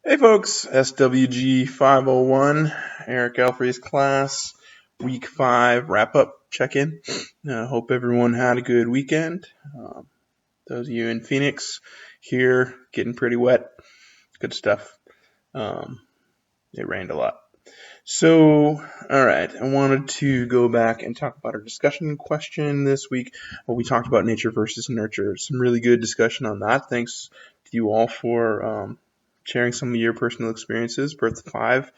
Hey folks, SWG 501, Eric Alfrey's class, week 5 wrap up check in. Hope everyone had a good weekend. Those of you in Phoenix here getting pretty wet, good stuff. It rained a lot. So, alright, I wanted to go back and talk about our discussion question this week. We talked about nature versus nurture. Some really good discussion on that. Thanks to you all for sharing some of your personal experiences. Birth of 5,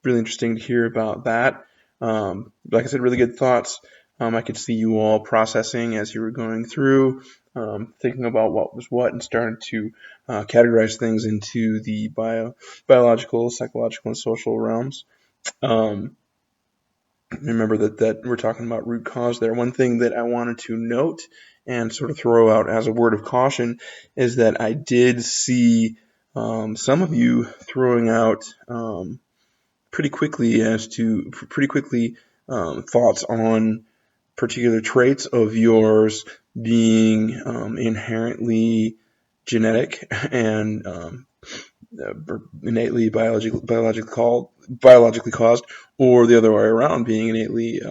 really interesting to hear about that. Like I said, really good thoughts. I could see you all processing as you were going through, thinking about what was what and starting to categorize things into the biological, psychological, and social realms. Remember that we're talking about root cause there. One thing that I wanted to note and sort of throw out as a word of caution is that I did see some of you throwing out pretty quickly thoughts on particular traits of yours being inherently genetic and innately biologically caused, or the other way around, being innately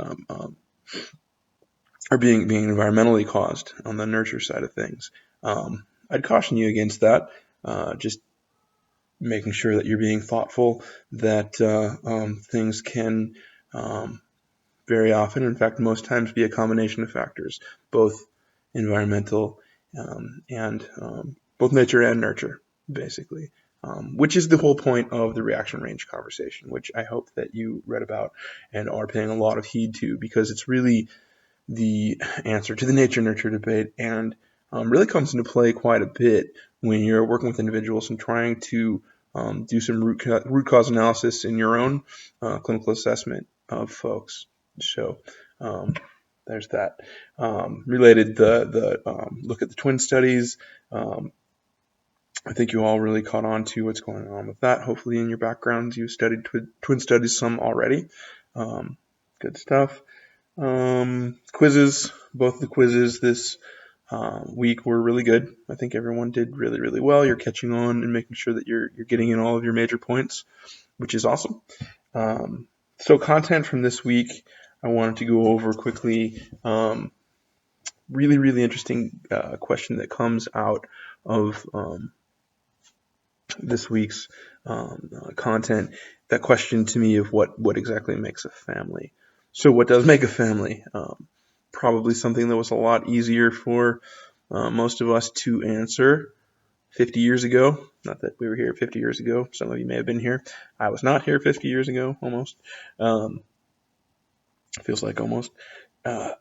or being environmentally caused on the nurture side of things. I'd caution you against that. Just making sure that you're being thoughtful, that things can very often, in fact, most times, be a combination of factors, both environmental and both nature and nurture, basically, which is the whole point of the reaction range conversation, which I hope that you read about and are paying a lot of heed to, because it's really the answer to the nature-nurture debate, and really comes into play quite a bit when you're working with individuals and trying to do some root cause analysis in your own clinical assessment of folks. So there's that. Related, the look at the twin studies. I think you all really caught on to what's going on with that. Hopefully in your backgrounds you studied twin studies some already. Good stuff. Quizzes. Both the quizzes this week were really good. I think everyone did really, really well. You're catching on and making sure that you're getting in all of your major points, which is awesome. So content from this week, I wanted to go over quickly. Really, really interesting question that comes out of this week's content. That question to me of what exactly makes a family. So what does make a family? Probably something that was a lot easier for most of us to answer 50 years ago. Not that we were here 50 years ago. Some of you may have been here. I was not here 50 years ago, almost. Feels like almost. A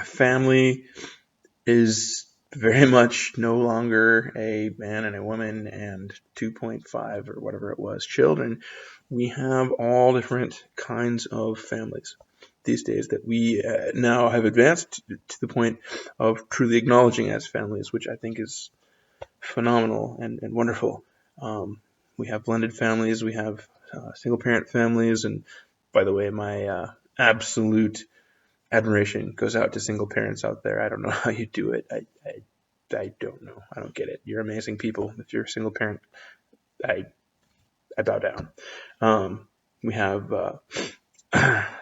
family is very much no longer a man and a woman and 2.5 or whatever it was children. We have all different kinds of families these days that we now have advanced to the point of truly acknowledging as families, which I think is phenomenal and wonderful. We have blended families, we have single parent families, and by the way, my absolute admiration goes out to single parents out there. I don't know how you do it. I don't know. I don't get it. You're amazing people. If you're a single parent, I bow down. We have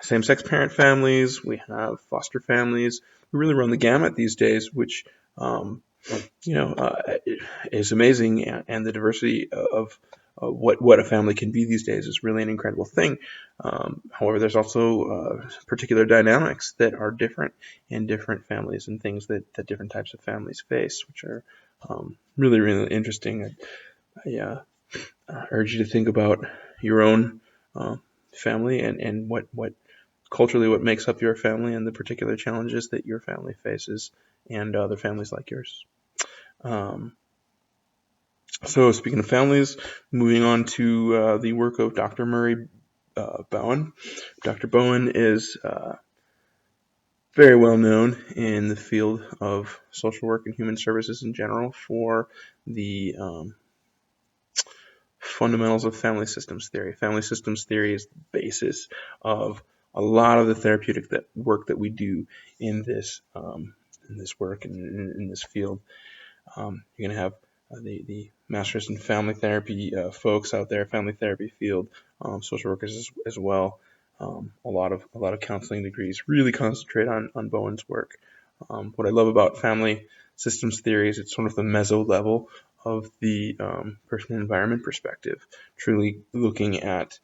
same-sex parent families. We have foster families. We really run the gamut these days, which is amazing, and the diversity of what a family can be these days is really an incredible thing. However, there's also particular dynamics that are different in different families and things that different types of families face, which are really, really interesting. I urge you to think about your own family and what culturally what makes up your family and the particular challenges that your family faces and other families like yours. So speaking of families, moving on to the work of Dr. Murray Bowen. Dr. Bowen is very well known in the field of social work and human services in general for the fundamentals of family systems theory. Family systems theory is the basis of a lot of the therapeutic work that we do in this work and in this field. You're going to have the masters in family therapy folks out there, family therapy field, social workers as well. A lot of counseling degrees really concentrate on Bowen's work. What I love about family systems theory is it's sort of the meso level of the person environment perspective, truly looking at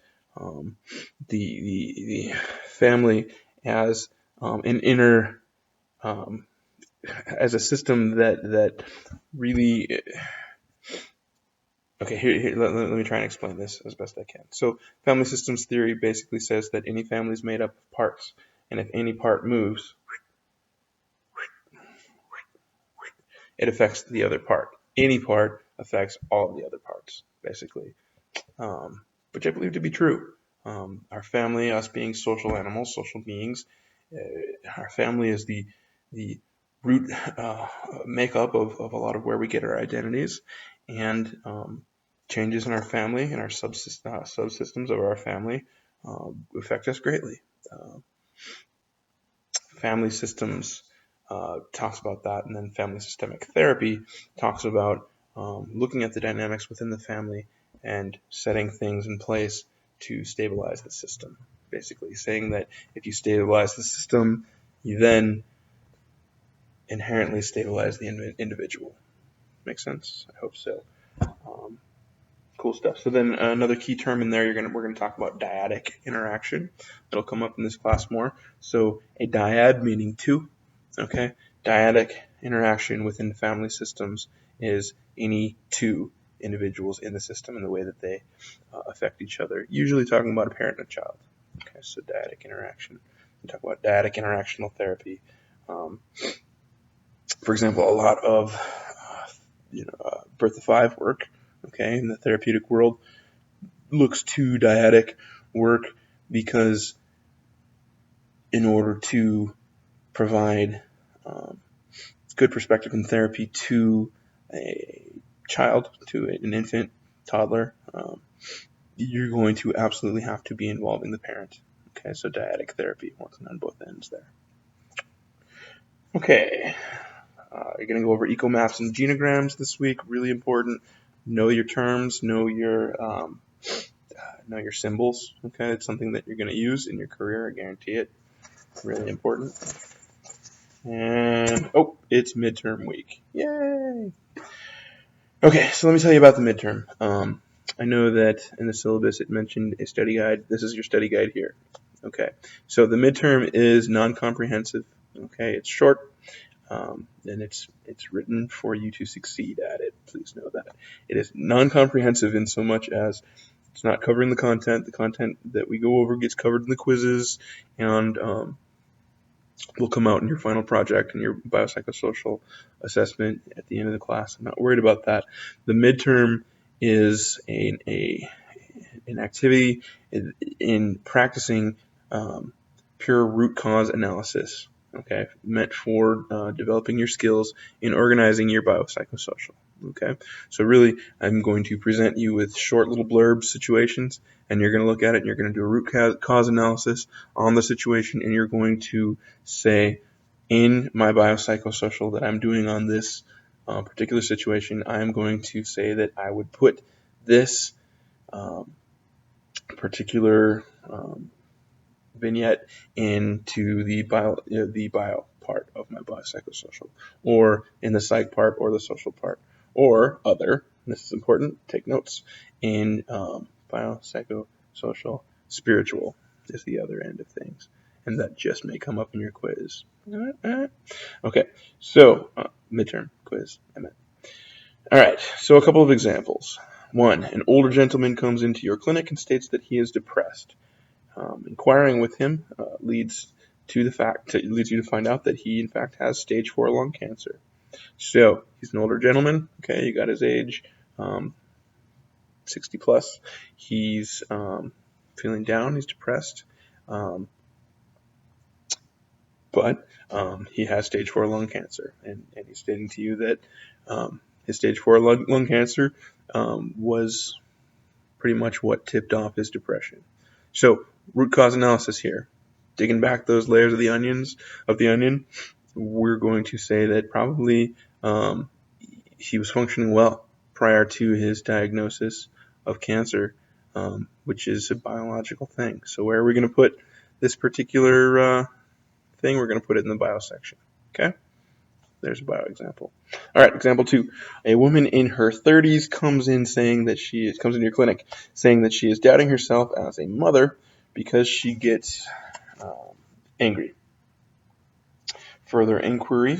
the family as an inner um, as a system that really okay, here let me try and explain this as best I can. So, family systems theory basically says that any family is made up of parts, and if any part moves, it affects the other part. Any part affects all of the other parts, basically. Um, which I believe to be true. Our family, us being social animals, social beings, our family is the root makeup of a lot of where we get our identities, and changes in our family and our subsystems of our family affect us greatly. Uh, Family systems talks about that, and then family systemic therapy talks about looking at the dynamics within the family and setting things in place to stabilize the system. Basically, saying that if you stabilize the system, you then inherently stabilize the individual. Make sense? I hope so. Um, Cool stuff. So then another key term in there, we're gonna talk about dyadic interaction. It'll come up in this class more. So a dyad meaning two. Okay, dyadic interaction within family systems is any two individuals in the system and the way that they affect each other. Usually talking about a parent and a child. Okay, so dyadic interaction. We talk about dyadic interactional therapy. Um, for example, a lot of birth to five work. Okay, in the therapeutic world looks to dyadic work because in order to provide good perspective in therapy to a child, to an infant, toddler, you're going to absolutely have to be involving the parent. Okay, so dyadic therapy, working on both ends there. Okay, you're going to go over ecomaps and genograms this week. Really important. Know your terms. Know your symbols. Okay, it's something that you're going to use in your career. I guarantee it. Really important. And it's midterm week. Yay! Okay, so let me tell you about the midterm. I know that in the syllabus it mentioned a study guide. This is your study guide here. Okay, so the midterm is non-comprehensive. Okay, it's short, and it's written for you to succeed at it. Please know that it is non-comprehensive in so much as it's not covering the content. The content that we go over gets covered in the quizzes, and will come out in your final project and your biopsychosocial assessment at the end of the class. I'm not worried about that. The midterm is an activity in practicing pure root cause analysis. Okay, meant for developing your skills in organizing your biopsychosocial. Okay, so really, I'm going to present you with short little blurb situations, and you're going to look at it, and you're going to do a root cause analysis on the situation, and you're going to say, in my biopsychosocial that I'm doing on this particular situation, I'm going to say that I would put this particular vignette into the bio part of my biopsychosocial, or in the psych part, or the social part, or other. This is important. Take notes. In biopsychosocial, spiritual is the other end of things, and that just may come up in your quiz. Okay, so midterm quiz. I meant. All right. So a couple of examples. One, an older gentleman comes into your clinic and states that he is depressed. Inquiring with him leads you to find out that he in fact has stage 4 lung cancer. So he's an older gentleman. Okay, you got his age, 60 plus. He's feeling down. He's depressed, but he has stage 4 lung cancer, and he's stating to you that his stage 4 lung cancer was pretty much what tipped off his depression. So root cause analysis here. Digging back those layers of the onion, we're going to say that probably he was functioning well. prior to his diagnosis of cancer, which is a biological thing. So where are we going to put this particular thing? We're going to put it in the bio section. Okay? There's a bio example. All right, example 2. A woman in her 30s comes into your clinic saying that she is doubting herself as a mother because she gets angry. Further inquiry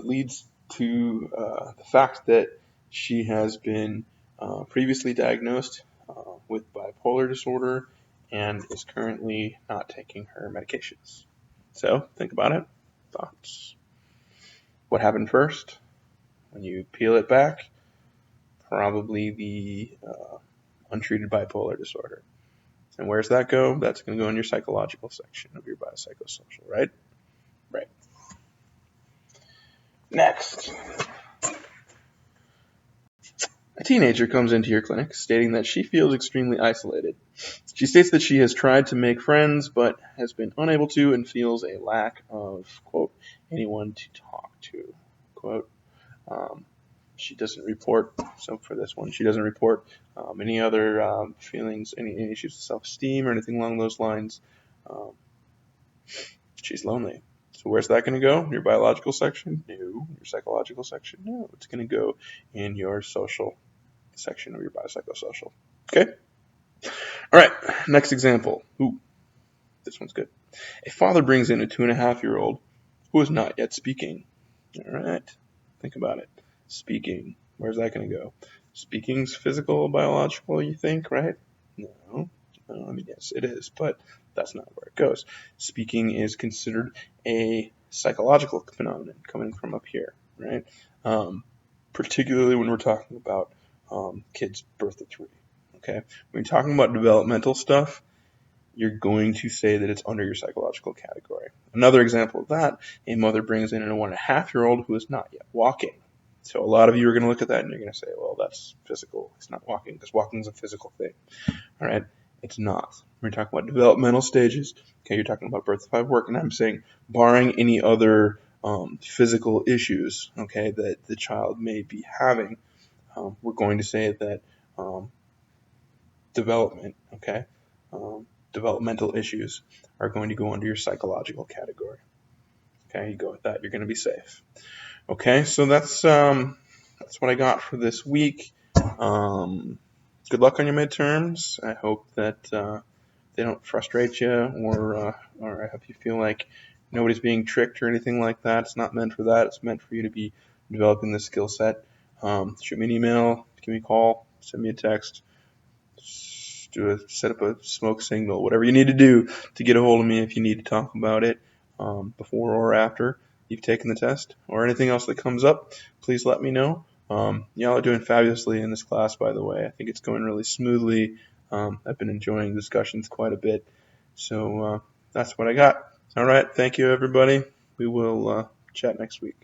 leads to the fact that she has been previously diagnosed with bipolar disorder and is currently not taking her medications. So think about it. Thoughts? What happened first? When you peel it back, probably the untreated bipolar disorder. And where's that go? That's going to go in your psychological section of your biopsychosocial, right? Right. Next. A teenager comes into your clinic stating that she feels extremely isolated. She states that she has tried to make friends but has been unable to and feels a lack of, quote, anyone to talk to, quote. She doesn't report, so for this one, she doesn't report any other feelings, any issues with self-esteem or anything along those lines. She's lonely. So where's that going to go? Your biological section? No. Your psychological section? No. It's going to go in your social section of your biopsychosocial. Okay? All right. Next example. Ooh, this one's good. A father brings in a 2.5-year-old who is not yet speaking. All right. Think about it. Speaking. Where's that going to go? Speaking's physical, biological, you think, right? No. I mean, yes, it is, but that's not where it goes. Speaking is considered a psychological phenomenon coming from up here, right? Particularly when we're talking about kids birth to 3. Okay, when you're talking about developmental stuff, you're going to say that it's under your psychological category. Another example of that: a mother brings in a 1.5-year-old who is not yet walking. So a lot of you are going to look at that and you're going to say, well, that's physical. It's not walking, because walking is a physical thing. All right. It's not. We're talking about developmental stages. Okay, you're talking about birth to 5 work, and I'm saying barring any other physical issues, okay, that the child may be having, we're going to say that development, okay, developmental issues are going to go under your psychological category. Okay, you go with that, you're going to be safe. Okay, so that's what I got for this week. Good luck on your midterms. I hope that they don't frustrate you, or I hope you feel like nobody's being tricked or anything like that. It's not meant for that. It's meant for you to be developing the skill set. Shoot me an email, give me a call, send me a text, set up a smoke signal, whatever you need to do to get a hold of me if you need to talk about it before or after you've taken the test, or anything else that comes up. Please let me know. Y'all are doing fabulously in this class, by the way. I think it's going really smoothly. I've been enjoying discussions quite a bit. So that's what I got. All right. Thank you, everybody. We will chat next week.